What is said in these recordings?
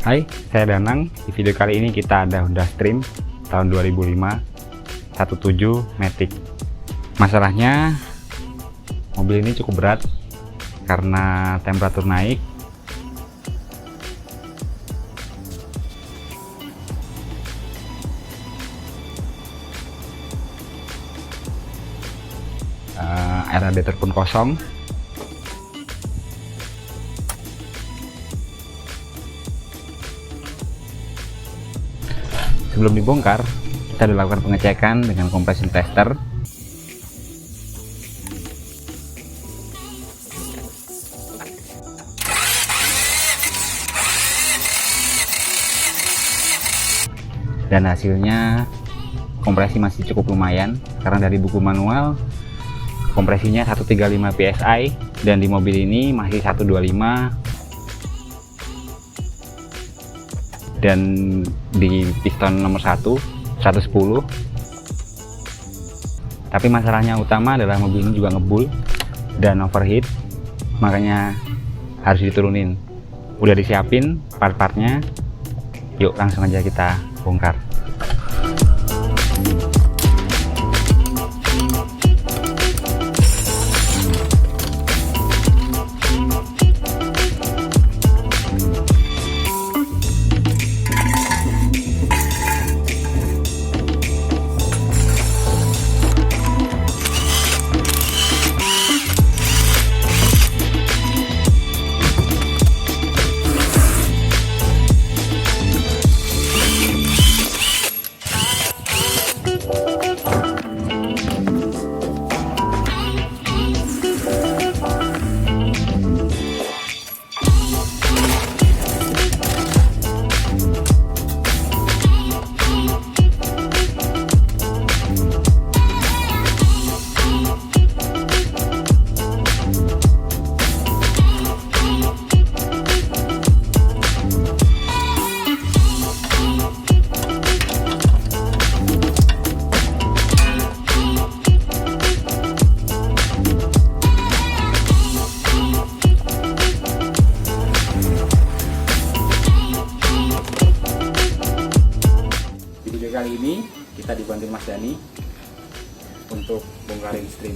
Hai, saya Danang. Di video kali ini kita ada Honda Stream tahun 2005 17 Matic. Masalahnya mobil ini cukup berat karena temperatur naik. Air radiator pun kosong. Sebelum dibongkar, kita dilakukan pengecekan dengan compression tester. Dan hasilnya kompresi masih cukup lumayan, karena dari buku manual kompresinya 135 psi dan di mobil ini masih 125. Dan di piston nomor 1 110. Tapi masalahnya utama adalah mobil ini juga ngebul dan overheat, makanya harus diturunin. Udah disiapin part-partnya, yuk langsung aja kita bongkar. Kali ini kita dibantu Mas Dani untuk bongkarin stream.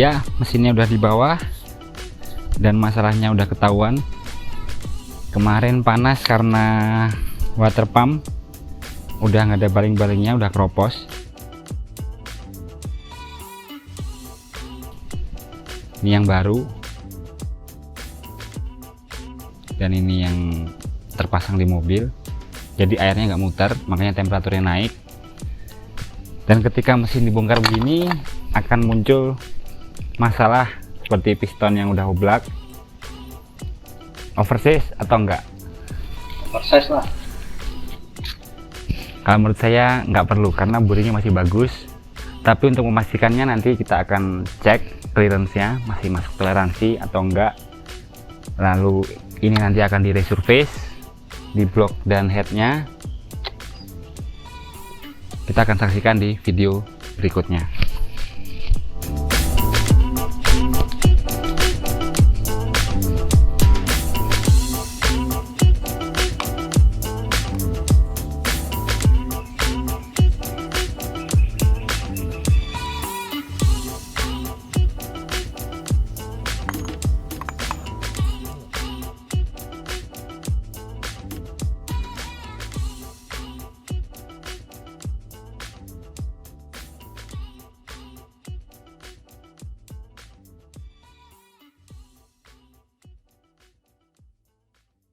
Ya, mesinnya udah di bawah dan masalahnya udah ketahuan. Kemarin panas karena water pump udah nggak ada baling-balingnya, udah keropos. Ini yang baru dan ini yang terpasang di mobil, jadi airnya nggak muter, makanya temperaturnya naik. Dan ketika mesin dibongkar begini akan muncul masalah seperti piston yang udah oblak, oversize atau enggak. Oversize lah. Kalau menurut saya nggak perlu karena bodinya masih bagus, tapi untuk memastikannya nanti kita akan cek clearance-nya masih masuk toleransi atau enggak. Lalu ini nanti akan di resurface di blok dan headnya. Kita akan saksikan di video berikutnya.